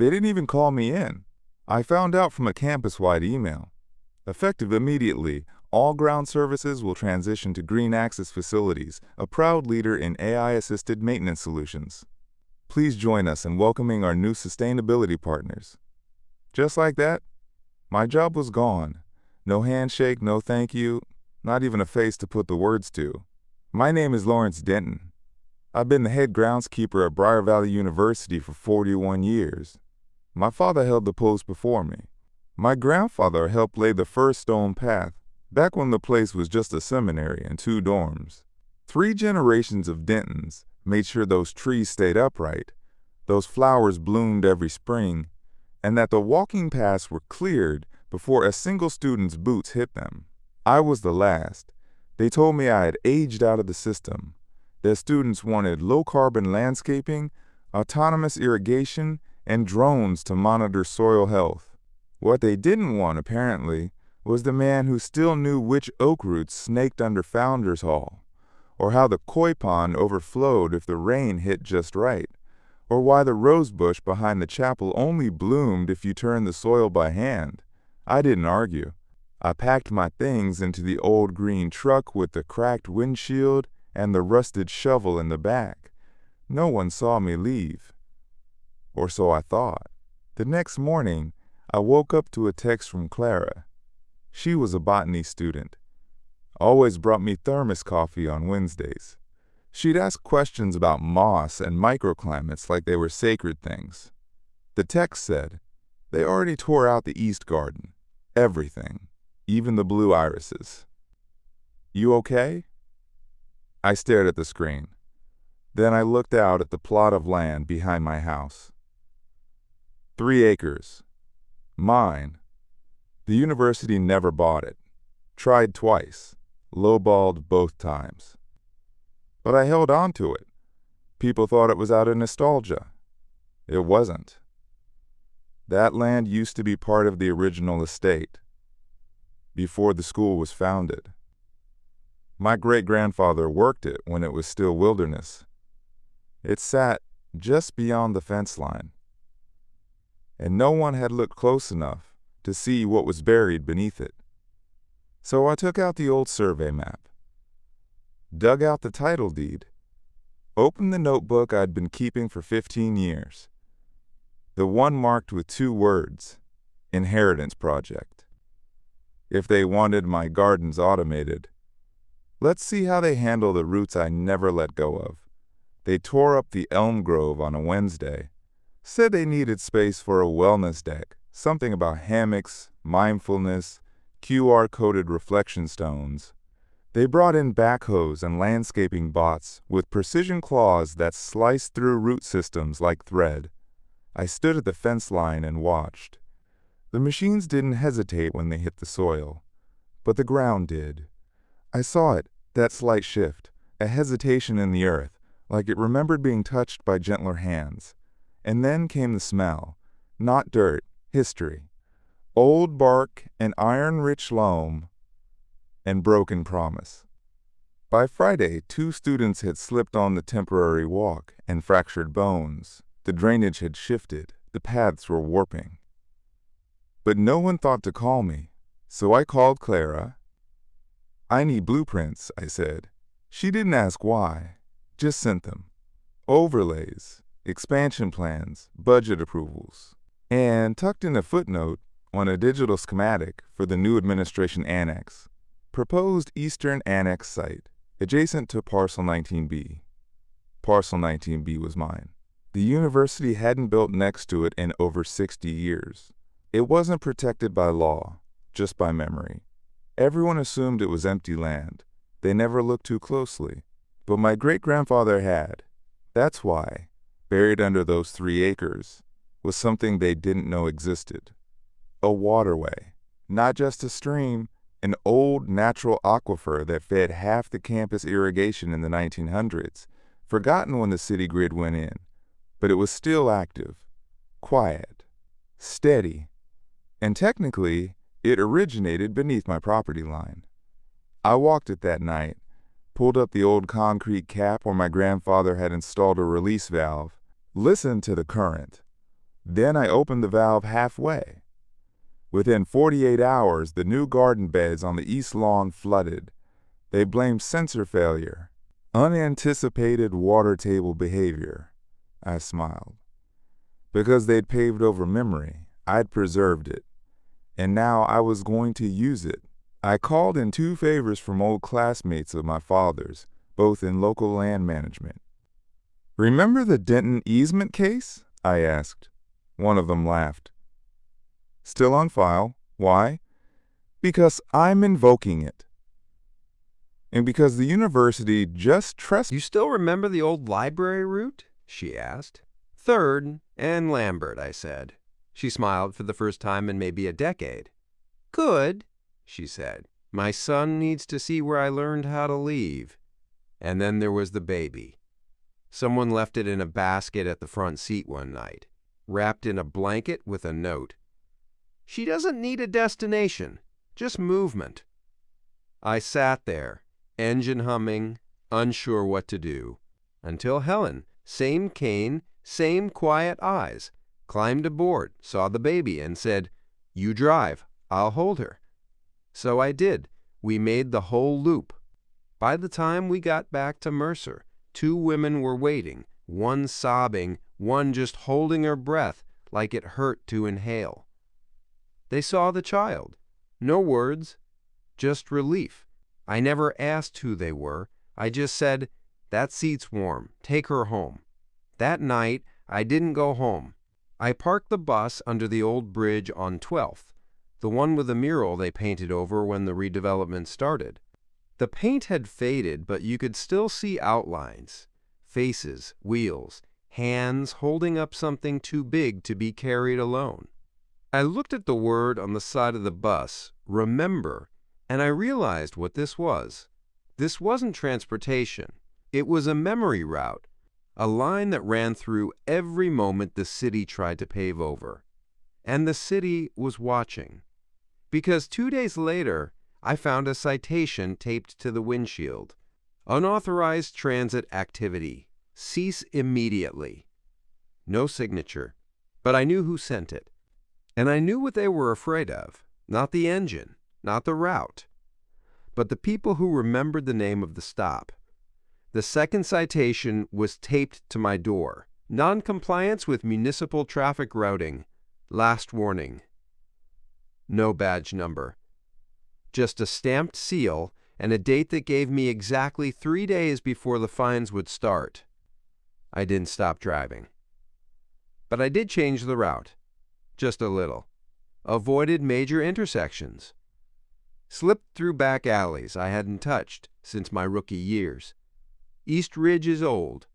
They didn't even call me in. I found out from a campus-wide email. Effective immediately, all ground services will transition to Green Axis Facilities, a proud leader in AI-assisted maintenance solutions. Please join us in welcoming our new sustainability partners. Just like that, my job was gone. No handshake, no thank you, not even a face to put the words to. My name is Lawrence Denton. I've been the head groundskeeper at Briar Valley University for 41 years. My father held the post before me. My grandfather helped lay the first stone path, back when the place was just a seminary and 2 dorms. 3 generations of Dentons made sure those trees stayed upright, those flowers bloomed every spring, and that the walking paths were cleared before a single student's boots hit them. I was the last. They told me I had aged out of the system. Their students wanted low-carbon landscaping, autonomous irrigation, and drones to monitor soil health. What they didn't want, apparently, was the man who still knew which oak roots snaked under Founders Hall, or how the koi pond overflowed if the rain hit just right, or why the rose bush behind the chapel only bloomed if you turned the soil by hand. I didn't argue. I packed my things into the old green truck with the cracked windshield and the rusted shovel in the back. No one saw me leave. Or so I thought. The next morning, I woke up to a text from Clara. She was a botany student. Always brought me thermos coffee on Wednesdays. She'd ask questions about moss and microclimates like they were sacred things. The text said, they already tore out the East Garden. Everything. Even the blue irises. You okay? I stared at the screen. Then I looked out at the plot of land behind my house. 3 acres. Mine. The university never bought it. Tried twice. Lowballed both times. But I held on to it. People thought it was out of nostalgia. It wasn't. That land used to be part of the original estate, before the school was founded. My great-grandfather worked it when it was still wilderness. It sat just beyond the fence line, and no one had looked close enough to see what was buried beneath it. So I took out the old survey map, dug out the title deed, opened the notebook I'd been keeping for 15 years, the one marked with 2 words, Inheritance Project. If they wanted my gardens automated, let's see how they handle the roots I never let go of. They tore up the elm grove on a Wednesday, said they needed space for a wellness deck, something about hammocks, mindfulness, QR-coded reflection stones. They brought in backhoes and landscaping bots with precision claws that sliced through root systems like thread. I stood at the fence line and watched. The machines didn't hesitate when they hit the soil, but the ground did. I saw it, that slight shift, a hesitation in the earth, like it remembered being touched by gentler hands. And then came the smell. Not dirt, history. Old bark and iron-rich loam and broken promise. By Friday, 2 students had slipped on the temporary walk and fractured bones. The drainage had shifted. The paths were warping. But no one thought to call me, so I called Clara. I need blueprints, I said. She didn't ask why, just sent them. Overlays, expansion plans, budget approvals, and tucked in a footnote on a digital schematic for the new administration annex. Proposed Eastern Annex site, adjacent to Parcel 19B. Parcel 19B was mine. The university hadn't built next to it in over 60 years. It wasn't protected by law, just by memory. Everyone assumed it was empty land. They never looked too closely. But my great-grandfather had. That's why, buried under those 3 acres, was something they didn't know existed. A waterway. Not just a stream, an old natural aquifer that fed half the campus irrigation in the 1900s, forgotten when the city grid went in. But it was still active, quiet, steady, and technically, it originated beneath my property line. I walked it that night, pulled up the old concrete cap where my grandfather had installed a release valve, listened to the current, Then I opened the valve halfway. Within 48 hours, the new garden beds on the east lawn flooded. They blamed sensor failure. Unanticipated water table behavior. I smiled. Because they'd paved over memory, I'd preserved it. And now I was going to use it. I called in 2 favors from old classmates of my father's, both in local land management. "Remember the Denton easement case?" I asked. One of them laughed. "Still on file. Why?" "Because I'm invoking it. And because the university just "You still remember the old library route?" she asked. "Third and Lambert," I said. She smiled for the first time in maybe a decade. "Good," she said. "My son needs to see where I learned how to leave." And then there was the baby. Someone left it in a basket at the front seat one night, wrapped in a blanket with a note. "She doesn't need a destination, just movement." I sat there, engine humming, unsure what to do, until Helen, same cane, same quiet eyes, climbed aboard, saw the baby, and said, "You drive, I'll hold her." So I did. We made the whole loop. By the time we got back to Mercer, 2 women were waiting, one sobbing, one just holding her breath like it hurt to inhale. They saw the child. No words, just relief. I never asked who they were. I just said, "That seat's warm. Take her home." That night, I didn't go home. I parked the bus under the old bridge on 12th, the one with the mural they painted over when the redevelopment started. The paint had faded, but you could still see outlines, faces, wheels, hands holding up something too big to be carried alone. I looked at the word on the side of the bus, "Remember," and I realized what this was. This wasn't transportation. It was a memory route, a line that ran through every moment the city tried to pave over. And the city was watching. Because 2 days later, I found a citation taped to the windshield. "Unauthorized transit activity. Cease immediately." No signature, but I knew who sent it. And I knew what they were afraid of. Not the engine, not the route, but the people who remembered the name of the stop. The second citation was taped to my door. "Noncompliance with municipal traffic routing. Last warning." No badge number. Just a stamped seal and a date that gave me exactly 3 days before the fines would start. I didn't stop driving. But I did change the route. Just a little. Avoided major intersections. Slipped through back alleys I hadn't touched since my rookie years. East Ridge is old.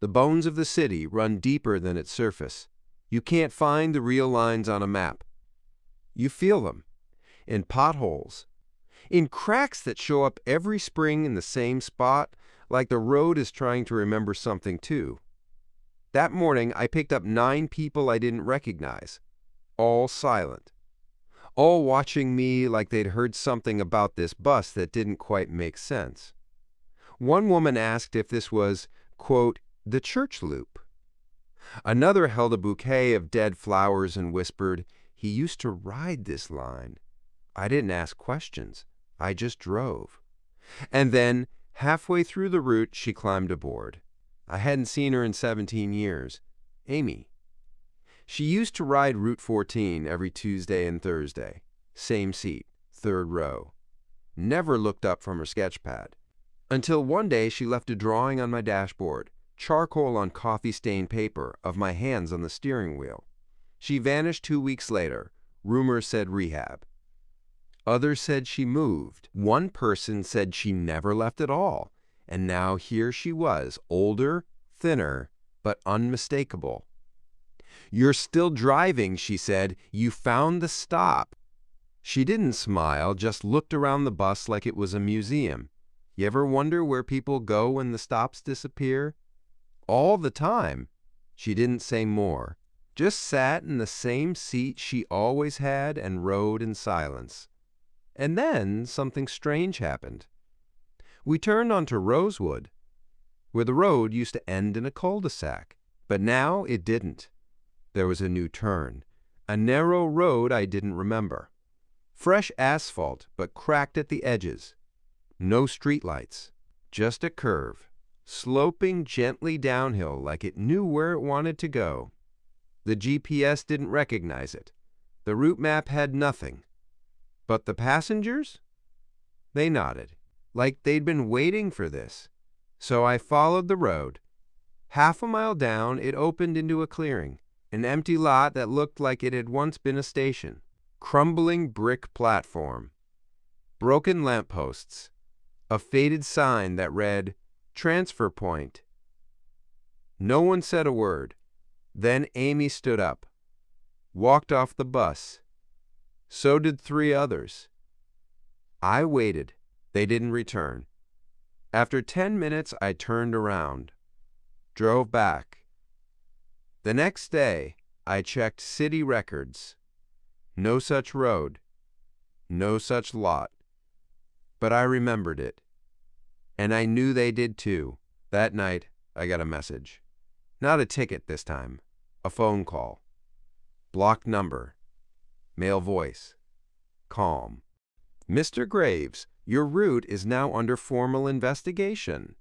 The bones of the city run deeper than its surface. You can't find the real lines on a map. You feel them. In potholes. In cracks that show up every spring in the same spot, like the road is trying to remember something too. That morning, I picked up 9 people I didn't recognize. All silent. All watching me like they'd heard something about this bus that didn't quite make sense. One woman asked if this was, quote, "the church loop." Another held a bouquet of dead flowers and whispered, "He used to ride this line." I didn't ask questions. I just drove. And then, halfway through the route, she climbed aboard. I hadn't seen her in 17 years. Amy. She used to ride Route 14 every Tuesday and Thursday. Same seat, 3rd row. Never looked up from her sketch pad. Until one day she left a drawing on my dashboard, charcoal on coffee-stained paper, of my hands on the steering wheel. She vanished 2 weeks later. Rumors said rehab. Others said she moved. One person said she never left at all. And now here she was, older, thinner, but unmistakable. "You're still driving," she said. "You found the stop." She didn't smile, just looked around the bus like it was a museum. You ever wonder where people go when the stops disappear? All the time. She didn't say more. Just sat in the same seat she always had and rode in silence. And then something strange happened. We turned onto Rosewood, where the road used to end in a cul-de-sac, but now it didn't. There was a new turn, a narrow road I didn't remember. Fresh asphalt, but cracked at the edges. No streetlights, just a curve, sloping gently downhill like it knew where it wanted to go. The GPS didn't recognize it. The route map had nothing. But the passengers? They nodded, like they'd been waiting for this. So I followed the road. Half a mile down, it opened into a clearing, an empty lot that looked like it had once been a station. Crumbling brick platform, broken lampposts, a faded sign that read, "Transfer Point." No one said a word. Then Amy stood up, walked off the bus. So did 3 others. I waited. They didn't return. After 10 minutes, I turned around, drove back. The next day, I checked city records. No such road, no such lot. But I remembered it. And I knew they did too. That night, I got a message. Not a ticket this time. A phone call. Blocked number. Male voice. Calm. "Mr. Graves, your route is now under formal investigation.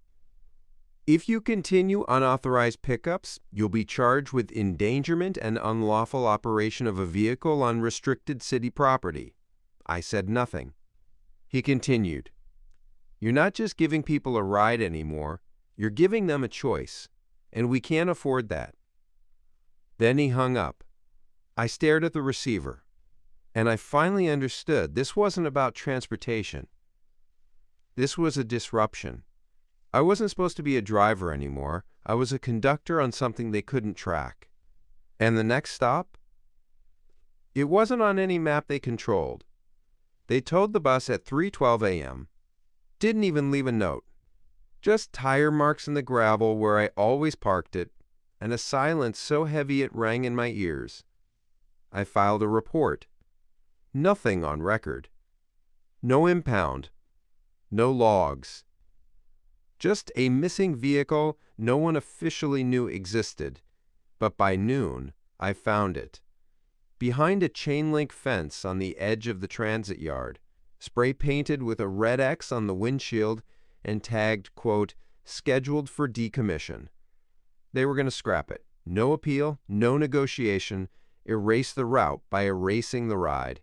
If you continue unauthorized pickups, you'll be charged with endangerment and unlawful operation of a vehicle on restricted city property." I said nothing. He continued, "You're not just giving people a ride anymore, you're giving them a choice, and we can't afford that." Then he hung up. I stared at the receiver, and I finally understood this wasn't about transportation. This was a disruption. I wasn't supposed to be a driver anymore. I was a conductor on something they couldn't track. And the next stop? It wasn't on any map they controlled. They towed the bus at 3:12 a.m. Didn't even leave a note. Just tire marks in the gravel where I always parked it, and a silence so heavy it rang in my ears. I filed a report. Nothing on record. No impound. No logs. Just a missing vehicle no one officially knew existed. But by noon, I found it. Behind a chain-link fence on the edge of the transit yard, spray-painted with a red X on the windshield and tagged, quote, "Scheduled for decommission." They were going to scrap it. No appeal, no negotiation, erase the route by erasing the ride.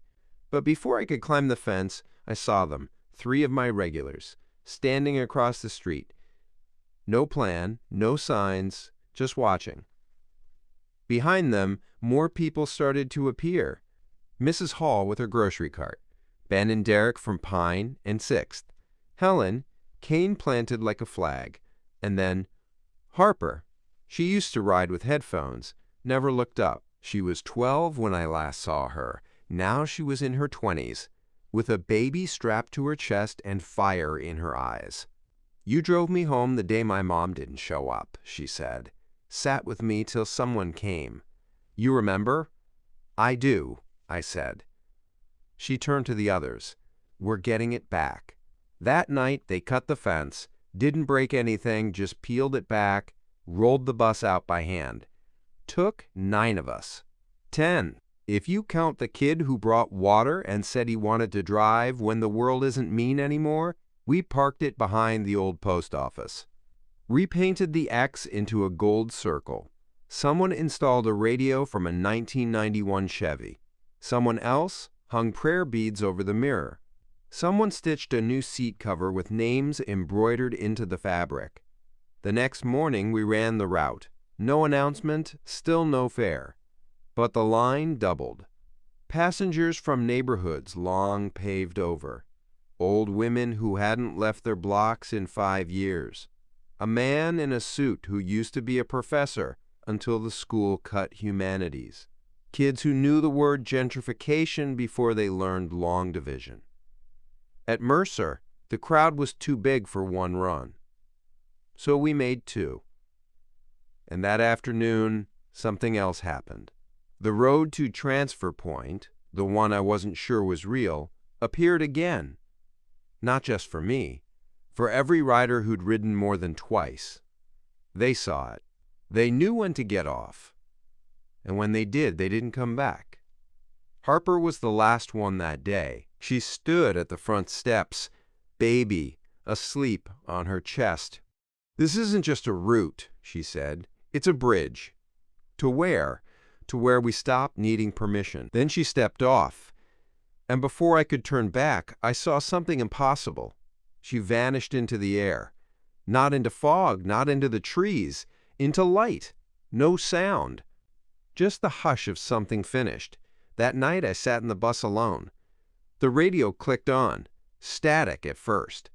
But before I could climb the fence, I saw them, 3 of my regulars, standing across the street. No plan, no signs, just watching. Behind them, more people started to appear. Mrs. Hall with her grocery cart, Ben and Derek from Pine and 6th, Helen, cane planted like a flag, and then Harper. She used to ride with headphones, never looked up. She was 12 when I last saw her. Now she was in her 20s, with a baby strapped to her chest and fire in her eyes. "You drove me home the day my mom didn't show up," she said. "Sat with me till someone came. You remember?" "I do," I said. She turned to the others. "We're getting it back." That night they cut the fence, didn't break anything, just peeled it back, rolled the bus out by hand. Took 9 of us. 10. If you count the kid who brought water and said he wanted to drive when the world isn't mean anymore, we parked it behind the old post office. Repainted the X into a gold circle. Someone installed a radio from a 1991 Chevy. Someone else hung prayer beads over the mirror. Someone stitched a new seat cover with names embroidered into the fabric. The next morning we ran the route. No announcement, still no fare. But the line doubled. Passengers from neighborhoods long paved over. Old women who hadn't left their blocks in 5 years. A man in a suit who used to be a professor until the school cut humanities. Kids who knew the word gentrification before they learned long division. At Mercer, the crowd was too big for one run. So we made 2. And that afternoon, something else happened. The road to Transfer Point, the one I wasn't sure was real, appeared again. Not just for me, for every rider who'd ridden more than twice. They saw it. They knew when to get off. And when they did, they didn't come back. Harper was the last one that day. She stood at the front steps, baby asleep on her chest. "This isn't just a route," she said. "It's a bridge." To where? To where we stopped needing permission. Then she stepped off, and before I could turn back, I saw something impossible. She vanished into the air. Not into fog, not into the trees, into light. No sound. Just the hush of something finished. That night I sat in the bus alone. The radio clicked on, static at first.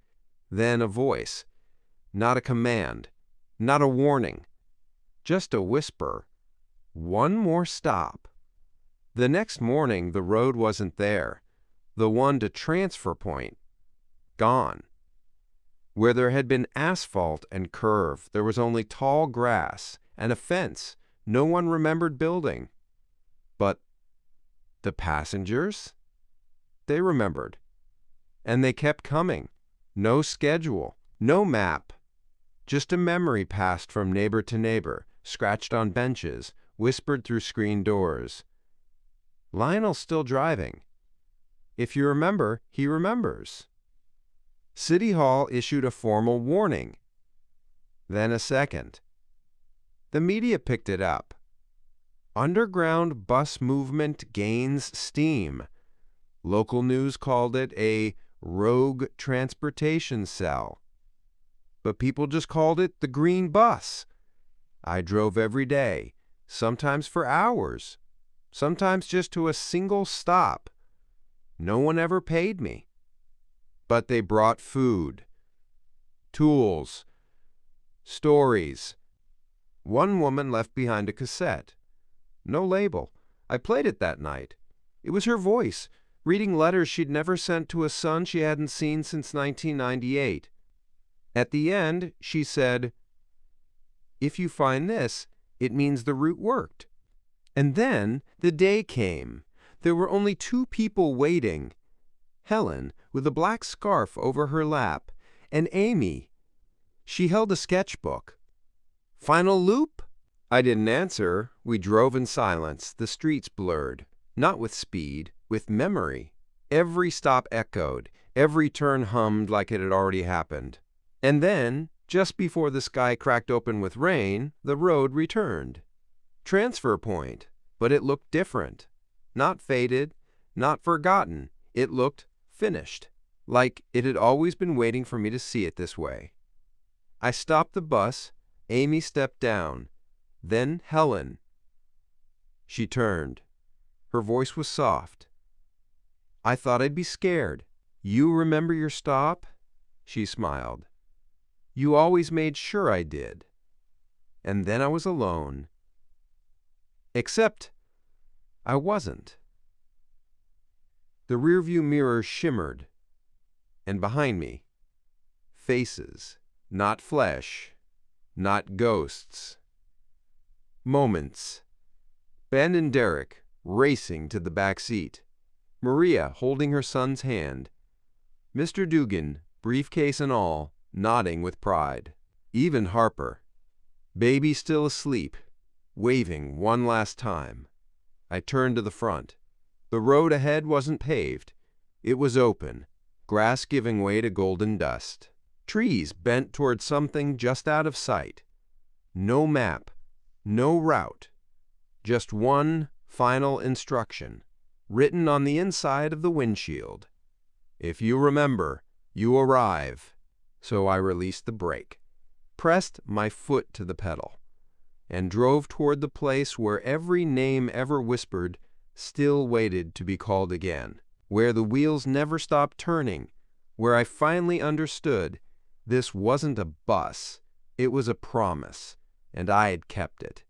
Then a voice. Not a command, not a warning. Just a whisper. One more stop. The next morning the road wasn't there. The one to Transfer Point. Gone. Where there had been asphalt and curve, there was only tall grass and a fence no one remembered building. But the passengers? They remembered. And they kept coming. No schedule, no map. Just a memory passed from neighbor to neighbor, scratched on benches, whispered through screen doors. Lionel's still driving. If you remember, he remembers. City Hall issued a formal warning. Then a second. The media picked it up. Underground bus movement gains steam. Local news called it a rogue transportation cell. But people just called it the Green Bus. I drove every day, sometimes for hours, sometimes just to a single stop. No one ever paid me. But they brought food, tools, stories. One woman left behind a cassette. No label. I played it that night. It was her voice, reading letters she'd never sent to a son she hadn't seen since 1998. At the end, she said, "If you find this, it means the route worked." And then the day came. There were only two people waiting. Helen, with a black scarf over her lap, and Amy. She held a sketchbook. "Final loop?" I didn't answer. We drove in silence, the streets blurred. Not with speed, with memory. Every stop echoed, every turn hummed like it had already happened. And then, just before the sky cracked open with rain, the road returned. Transfer Point, but it looked different. Not faded, not forgotten. It looked finished, like it had always been waiting for me to see it this way. I stopped the bus. Amy stepped down. Then Helen. She turned. Her voice was soft. "I thought I'd be scared. You remember your stop?" She smiled. "You always made sure I did." And then I was alone. Except I wasn't. The rearview mirror shimmered. And behind me, faces, not flesh, not ghosts. Moments. Ben and Derek racing to the back seat. Maria holding her son's hand. Mr. Dugan, briefcase and all, nodding with pride. Even Harper. Baby still asleep, waving one last time. I turned to the front. The road ahead wasn't paved. It was open, grass giving way to golden dust. Trees bent toward something just out of sight. No map, no route. Just one final instruction, written on the inside of the windshield. If you remember, you arrive. So I released the brake, pressed my foot to the pedal, and drove toward the place where every name ever whispered still waited to be called again, where the wheels never stopped turning, where I finally understood this wasn't a bus, it was a promise, and I had kept it.